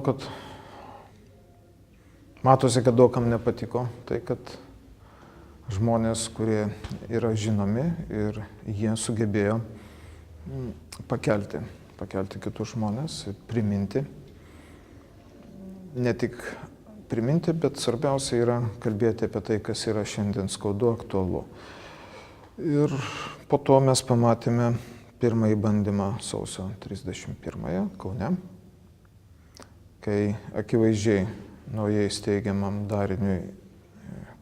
kad matosi, kad daugam nepatiko tai, kad žmonės, kurie yra žinomi ir jie sugebėjo pakelti kitus žmonės ir priminti. Ne tik priminti, bet svarbiausia yra kalbėti apie tai, kas yra šiandien skaudu, aktualu. Ir po to mes pamatėme pirmąjį bandymą sausio 31 Kaune, kai akivaizdžiai naujai steigiamam dariniui,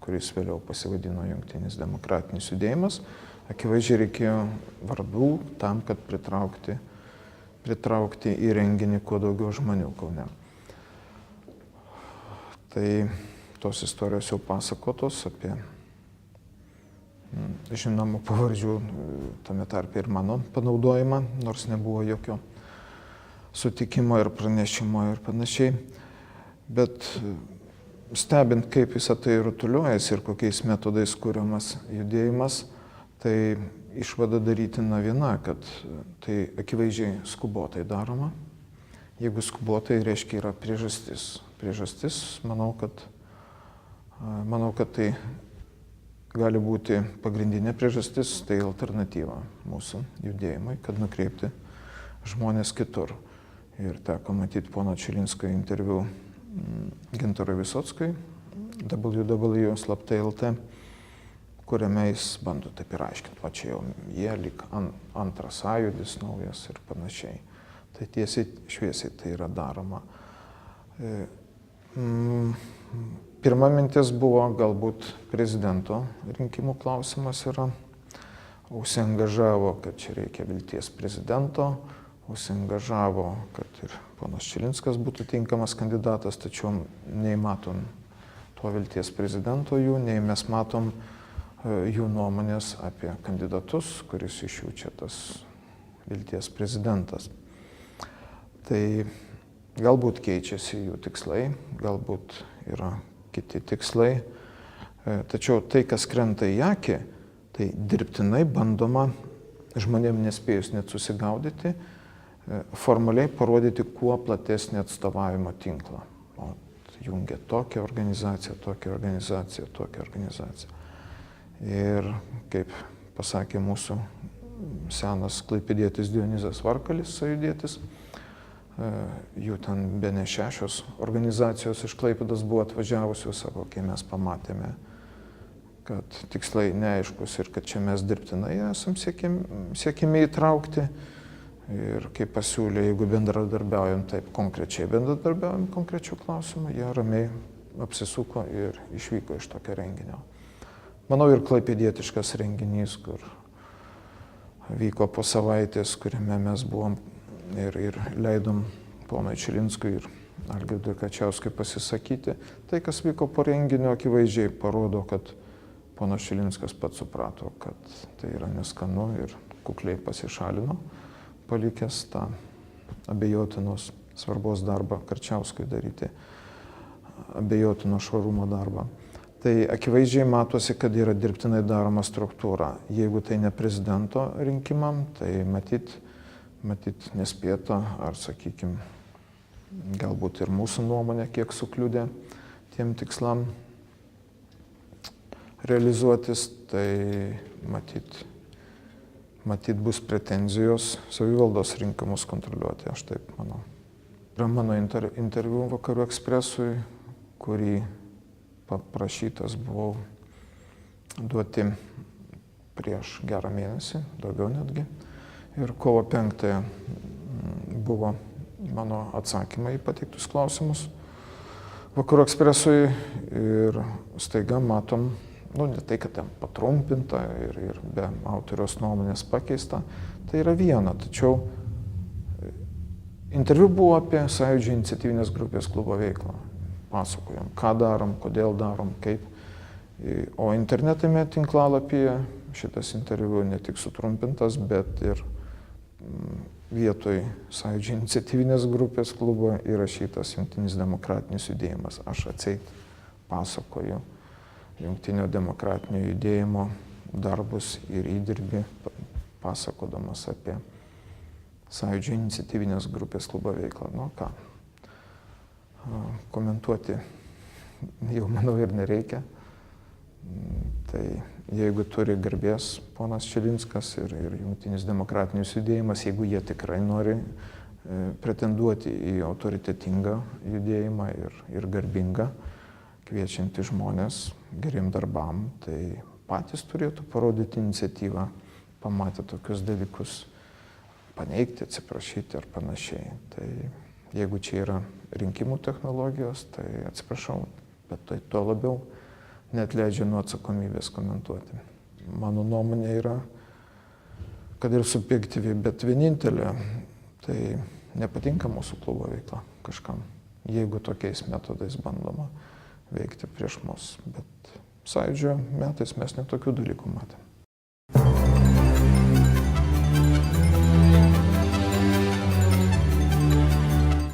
kuris vėliau pasivadino Jungtinis demokratinis judėjimas, akivaizdžiai reikėjo vardų tam, kad pritraukti į renginį kuo daugiau žmonių Kaune. Tai tos istorijos jau pasakotos apie žinomų pavardžių, tame tarpe ir mano panaudojimą, nors nebuvo jokio sutikimo ir pranešimo ir panašiai. Bet stebint, kaip visą tai rutuliuojasi ir kokiais metodais kuriamas judėjimas, tai išvada darytina viena, kad tai akivaizdžiai skubotai daroma. Jeigu skubotai, reiškia yra priežastis. Priežastis, manau, kad tai gali būti pagrindinė priežastis, tai alternatyva mūsų judėjimui, kad nukreipti žmonės kitur. Ir teko matyti pono Čilinsko interviu Gintarui Visockui, www.slapta.lt, kuriame jis bando taip ir aiškinti, va čia jau jie lyg antras sąjūdis naujas ir panašiai. Tai tiesiai šviesiai tai yra daroma. Pirma mintis buvo galbūt prezidento rinkimų klausimas yra. Užsiangažavo, kad čia reikia vilties prezidento, užsiangažavo, kad ir ponas Čilinskas būtų tinkamas kandidatas, tačiau nei matom to vilties prezidento jų, nei mes matom jų nuomonės apie kandidatus, kuris iš jų čia tas vilties prezidentas. Tai galbūt keičiasi jų tikslai, galbūt yra kiti tikslai, tačiau tai, kas krenta į akį, tai dirbtinai bandoma žmonėm nespėjus net susigaudyti, formaliai parodyti kuo platesnį atstovavimo tinklą. O jungia tokią organizaciją, tokią organizaciją, tokią organizaciją. Ir kaip pasakė mūsų senas klaipėdietis Dionizas Varkalis, sąjūdietis, jų ten bene 6 organizacijos iš Klaipėdos buvo atvažiavusios, sako, kai mes pamatėme, kad tikslai neaiškus ir kad čia mes dirbtinai esam siekimi įtraukti. Ir kaip pasiūlė, jeigu bendradarbiaujam, taip konkrečiai bendradarbiaujam konkrečių klausimų, jie ramiai apsisuko ir išvyko iš tokio renginio. Manau, ir klaipėdietiškas renginys, kur vyko po savaitės, kuriame mes buvom ir leidom ponui Čilinskui ir Algirdui Kačiauskui pasisakyti. Tai, kas vyko po renginio, akivaizdžiai parodo, kad ponas Čilinskas pats suprato, kad tai yra neskanu ir kukliai pasišalino, palikęs tą abejotinos svarbos darbą Karčiauskui daryti, abejotino švarumo darbą. Tai akivaizdžiai matosi, kad yra dirbtinai daroma struktūra. Jeigu tai ne prezidento rinkimam, tai matyt nespėta, ar sakykime, galbūt ir mūsų nuomonė kiek sukliudė tiem tikslam realizuotis, tai matyt bus pretenzijos savivaldos rinkimus kontroliuoti, aš taip manau. Yra mano interviu Vakarų Ekspresui, kurį paprašytas buvau duoti prieš gerą mėnesį, daugiau netgi. Ir kovo 5 buvo mano atsakymai į pateiktus klausimus Vakarų Ekspresui ir staiga matom, ne tai, kad ten patrumpinta ir be autoriaus nuomonės pakeista, tai yra viena, tačiau interviu buvo apie Sąjūdžio iniciatyvinės grupės klubo veiklą. Pasakojom, ką darom, kodėl darom, kaip. O internetinėme tinklalapyje šitas interviu ne tik sutrumpintas, bet ir vietoj Sąjūdžio iniciatyvinės grupės klubo įrašytas Jungtinis demokratinis judėjimas. Aš atseit pasakoju Jungtinio demokratinio judėjimo darbus ir įdirbį, pasakodamas apie Sąjūdžio iniciatyvinės grupės klubo veiklą. Nu ką, komentuoti jau manau ir nereikia. Tai jeigu turi garbės ponas Čilinskas ir Jungtinis demokratinis judėjimas, jeigu jie tikrai nori pretenduoti į autoritetingą judėjimą ir garbingą, kviečiantį žmonės geriem darbam, tai patys turėtų parodyti iniciatyvą, pamatę tokius dalykus, paneigti, atsiprašyti ar panašiai. Tai jeigu čia yra rinkimų technologijos, tai atsiprašau, bet tai tuo labiau neatleidžia nuo atsakomybės komentuoti. Mano nuomonė yra, kad ir subjektyvi, bet vienintelė, tai nepatinka mūsų klubo veikla kažkam, jeigu tokiais metodais bandoma veikti prieš mus. Bet Sąjūdžio metais mes netokių dalykų matėme.